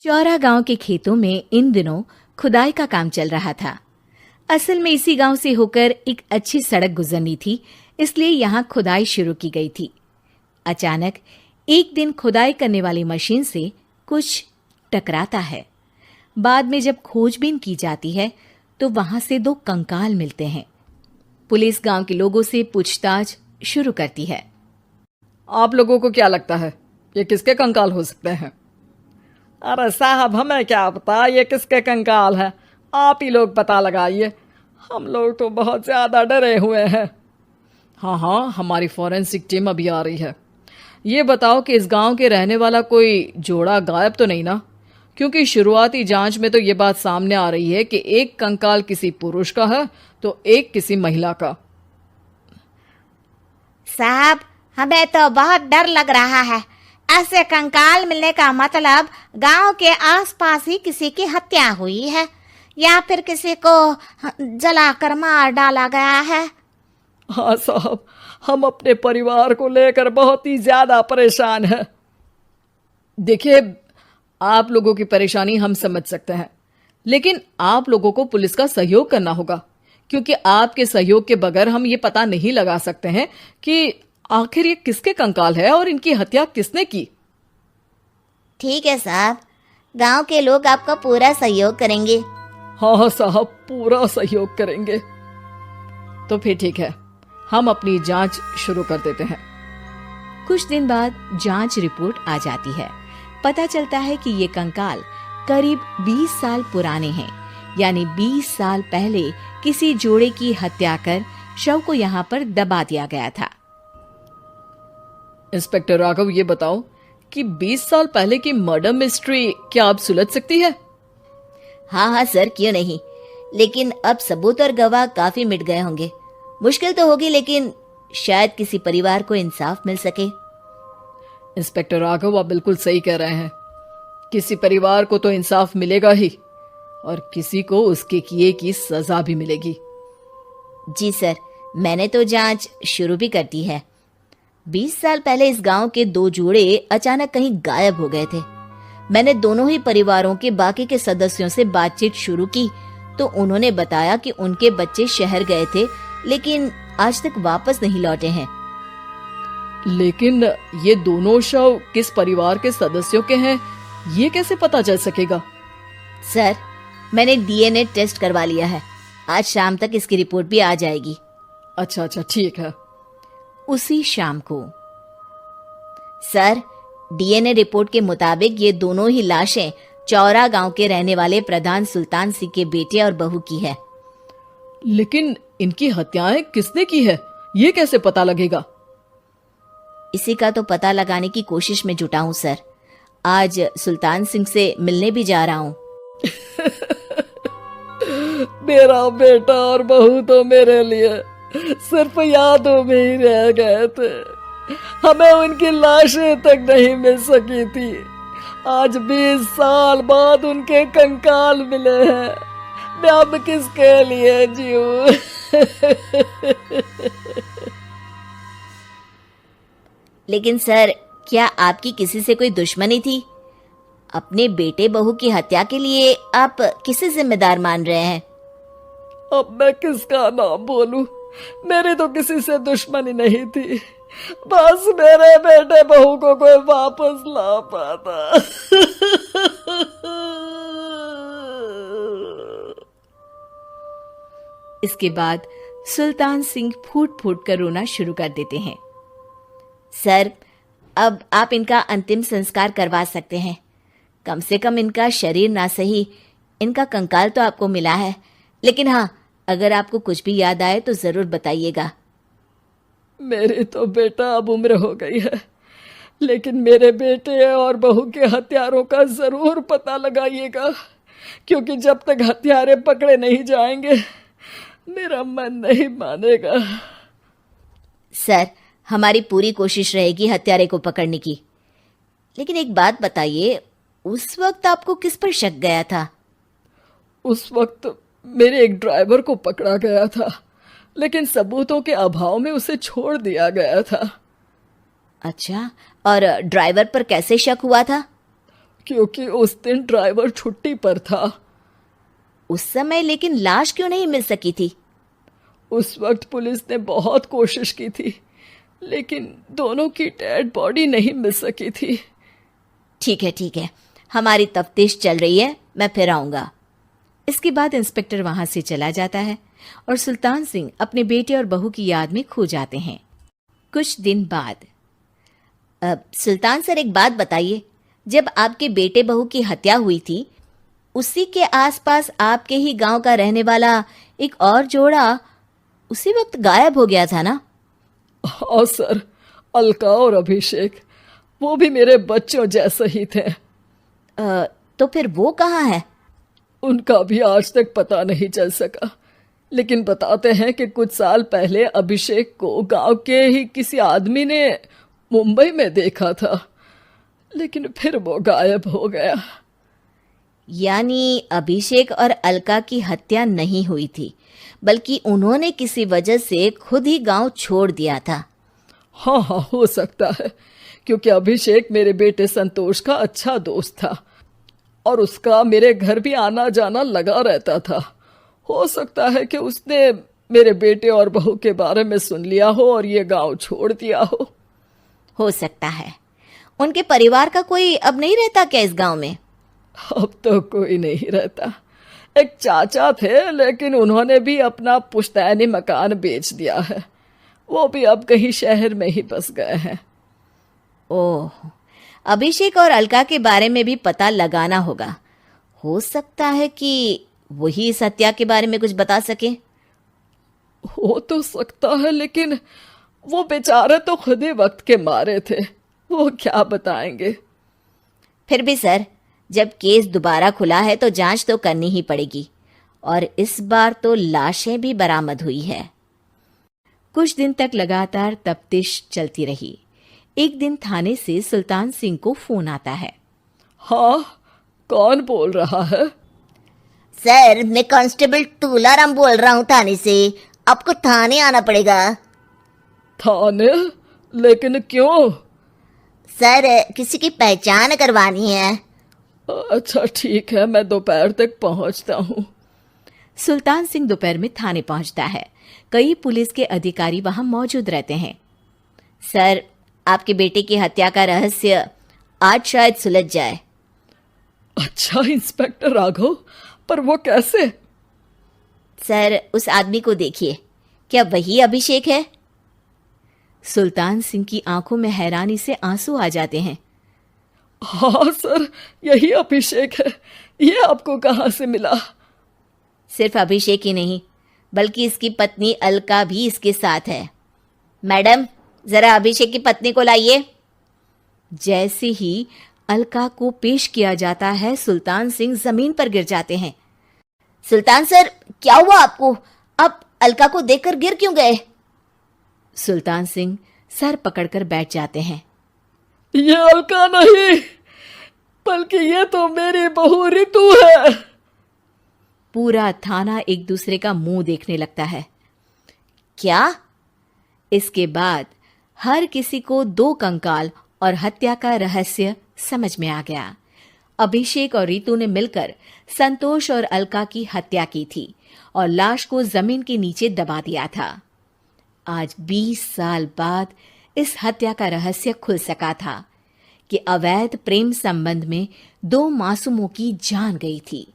चौरा गांव के खेतों में इन दिनों खुदाई का काम चल रहा था। असल में इसी गांव से होकर एक अच्छी सड़क गुजरनी थी, इसलिए यहाँ खुदाई शुरू की गई थी। अचानक एक दिन खुदाई करने वाली मशीन से कुछ टकराता है। बाद में जब खोजबीन की जाती है तो वहां से 2 कंकाल मिलते हैं। पुलिस गांव के लोगों से पूछताछ शुरू करती है। आप लोगों को क्या लगता है ये किसके कंकाल हो सकते हैं? अरे साहब, हमें क्या पता ये किसके कंकाल है, आप ही लोग पता लगाइए, हम लोग तो बहुत ज़्यादा डरे हुए हैं। हाँ, हमारी फॉरेंसिक टीम अभी आ रही है। ये बताओ कि इस गांव के रहने वाला कोई जोड़ा गायब तो नहीं ना? क्योंकि शुरुआती जांच में तो ये बात सामने आ रही है कि एक कंकाल किसी पुरुष का है तो एक किसी महिला का। साहब, हमें तो बहुत डर लग रहा है। ऐसे कंकाल मिलने का मतलब गांव के आसपास ही किसी की हत्या हुई है या फिर किसी को जलाकर मार डाला गया है। हाँ साहब, हम अपने परिवार को लेकर बहुत ही ज्यादा परेशान हैं। देखिए, आप लोगों की परेशानी हम समझ सकते हैं, लेकिन आप लोगों को पुलिस का सहयोग करना होगा, क्योंकि आपके सहयोग के बगैर हम ये पता नहीं लगा सकते हैं कि आखिर ये किसके कंकाल है और इनकी हत्या किसने की। ठीक है साहब, गांव के लोग आपका पूरा सहयोग करेंगे। हाँ साहब, पूरा सहयोग करेंगे। तो फिर ठीक है, हम अपनी जांच शुरू कर देते हैं। कुछ दिन बाद जांच रिपोर्ट आ जाती है। पता चलता है कि ये कंकाल करीब 20 साल पुराने हैं, यानी 20 साल पहले किसी जोड़े की हत्या कर शव को यहाँ पर दबा दिया गया था। इंस्पेक्टर राघव, ये बताओ कि 20 साल पहले की मर्डर मिस्ट्री क्या अब सुलझ सकती है? हाँ सर, क्यों नहीं, लेकिन अब सबूत और गवाह काफी मिट गए होंगे। मुश्किल तो होगी, लेकिन शायद किसी परिवार को इंसाफ मिल सके। इंस्पेक्टर राघव, आप बिल्कुल सही कह रहे हैं। किसी परिवार को तो इंसाफ मिलेगा ही और किसी को उसके किए की सजा भी मिलेगी। जी सर, मैंने तो जांच शुरू भी कर दी है। 20 साल पहले इस गांव के 2 जोड़े अचानक कहीं गायब हो गए थे। मैंने दोनों ही परिवारों के बाकी के सदस्यों से बातचीत शुरू की तो उन्होंने बताया कि उनके बच्चे शहर गए थे, लेकिन आज तक वापस नहीं लौटे हैं। लेकिन ये दोनों शव किस परिवार के सदस्यों के हैं, ये कैसे पता चल सकेगा? सर, मैंने डीएनए टेस्ट करवा लिया है। आज शाम तक इसकी रिपोर्ट भी आ जाएगी। अच्छा, ठीक है। उसी शाम को सर, डीएनए रिपोर्ट के मुताबिक ये दोनों ही लाशें चौरा गांव के रहने वाले प्रधान सुल्तान सिंह के बेटे और बहू की है। लेकिन इनकी हत्याएं किसने की है, ये कैसे पता लगेगा? इसी का तो पता लगाने की कोशिश में जुटा हूँ सर। आज सुल्तान सिंह से मिलने भी जा रहा हूँ। मेरा बेटा और बहू तो मेरे लिए सिर्फ यादों में ही रह गए थे, हमें उनकी लाशें तक नहीं मिल सकी थी। आज 20 साल बाद उनके कंकाल मिले हैं। मैं अब किसके लिए जीऊं? लेकिन सर, क्या आपकी किसी से कोई दुश्मनी थी? अपने बेटे बहू की हत्या के लिए आप किसे जिम्मेदार मान रहे हैं? अब मैं किसका नाम बोलूं? मेरी तो किसी से दुश्मनी नहीं थी, बस मेरे बेटे बहू को कोई वापस ला पाता। इसके बाद सुल्तान सिंह फूट फूट कर रोना शुरू कर देते हैं। सर, अब आप इनका अंतिम संस्कार करवा सकते हैं। कम से कम इनका शरीर ना सही, इनका कंकाल तो आपको मिला है। लेकिन हाँ, अगर आपको कुछ भी याद आए तो जरूर बताइएगा। मेरी तो बेटा अब उम्र हो गई है, लेकिन मेरे बेटे और बहू के हत्यारों का जरूर पता लगाइएगा, क्योंकि जब तक हत्यारे पकड़े नहीं जाएंगे मेरा मन नहीं मानेगा। सर, हमारी पूरी कोशिश रहेगी हत्यारे को पकड़ने की। लेकिन एक बात बताइए, उस वक्त आपको किस पर शक गया था? उस वक्त मेरे एक ड्राइवर को पकड़ा गया था, लेकिन सबूतों के अभाव में उसे छोड़ दिया गया था। अच्छा, और ड्राइवर पर कैसे शक हुआ था? क्योंकि उस दिन ड्राइवर छुट्टी पर था। उस समय लेकिन लाश क्यों नहीं मिल सकी थी? उस वक्त पुलिस ने बहुत कोशिश की थी, लेकिन दोनों की डेड बॉडी नहीं मिल सकी थी। ठीक है, हमारी तफ्तीश चल रही है, मैं फिर आऊंगा। इसके बाद इंस्पेक्टर वहां से चला जाता है और सुल्तान सिंह अपने बेटे और बहू की याद में खो जाते हैं। कुछ दिन बाद सुल्तान सर, एक बात बताइए, जब आपके बेटे बहू की हत्या हुई थी, उसी के आसपास आपके ही गांव का रहने वाला एक और जोड़ा उसी वक्त गायब हो गया था ना? हाँ सर, अलका और अभिषेक, वो भी मेरे बच्चों जैसे ही थे। तो फिर वो कहाँ है? उनका भी आज तक पता नहीं चल सका, लेकिन बताते हैं कि कुछ साल पहले अभिषेक को गांव के ही किसी आदमी ने मुंबई में देखा था, लेकिन फिर वो गायब हो गया। यानी अभिषेक और अलका की हत्या नहीं हुई थी, बल्कि उन्होंने किसी वजह से खुद ही गांव छोड़ दिया था। हाँ, हो सकता है, क्योंकि अभिषेक मेरे बेटे संतोष का अच्छा दोस्त था और उसका मेरे घर भी आना जाना लगा रहता था। हो सकता है कि उसने मेरे बेटे और बहू के बारे में सुन लिया हो और ये गांव छोड़ दिया हो सकता है। उनके परिवार का कोई अब नहीं रहता क्या इस गांव में? अब तो कोई नहीं रहता। एक चाचा थे, लेकिन उन्होंने भी अपना पुश्तैनी मकान बेच दिया है। वो भी अब कहीं शहर में ही बस गए हैं। ओह, अभिषेक और अलका के बारे में भी पता लगाना होगा। हो सकता है कि वही इस हत्या के बारे में कुछ बता सके। हो तो सकता है, लेकिन वो बेचारे तो खुद ही वक्त के मारे थे, वो क्या बताएंगे। फिर भी सर, जब केस दोबारा खुला है तो जांच तो करनी ही पड़ेगी, और इस बार तो लाशें भी बरामद हुई है। कुछ दिन तक लगातार तफ्तीश चलती रही। एक दिन थाने से सुल्तान सिंह को फोन आता है। हाँ, कौन बोल रहा है? सर, मैं कांस्टेबल तुलाराम बोल रहा हूँ थाने से। आपको थाने आना पड़ेगा। थाने? लेकिन क्यों? सर, किसी की पहचान करवानी है। अच्छा ठीक है, मैं दोपहर तक पहुंचता हूँ। सुल्तान सिंह दोपहर में थाने पहुंचता है। कई पुलिस के अधिकारी वहां मौजूद रहते हैं। सर, आपके बेटे की हत्या का रहस्य आज शायद सुलझ जाए। अच्छा इंस्पेक्टर राघव, पर वो कैसे? सर, उस आदमी को देखिए, क्या वही अभिषेक है? सुल्तान सिंह की आंखों में हैरानी से आंसू आ जाते हैं। हाँ सर, यही अभिषेक है। ये आपको कहाँ से मिला? सिर्फ अभिषेक ही नहीं, बल्कि इसकी पत्नी अलका भी इसके साथ है। मैडम, जरा अभिषेक की पत्नी को लाइए। जैसे ही अलका को पेश किया जाता है, सुल्तान सिंह जमीन पर गिर जाते हैं। सुल्तान सर, क्या हुआ आपको? आप अलका को देखकर गिर क्यों गए? सुल्तान सिंह सर पकड़कर बैठ जाते हैं। ये अलका नहीं, बल्कि ये तो मेरी बहू रितु है। पूरा थाना एक दूसरे का मुंह देखने लगता है। क्या? इसके बाद हर किसी को दो कंकाल और हत्या का रहस्य समझ में आ गया। अभिषेक और रितु ने मिलकर संतोष और अलका की हत्या की थी और लाश को जमीन के नीचे दबा दिया था। आज 20 साल बाद इस हत्या का रहस्य खुल सका था कि अवैध प्रेम संबंध में 2 मासूमों की जान गई थी।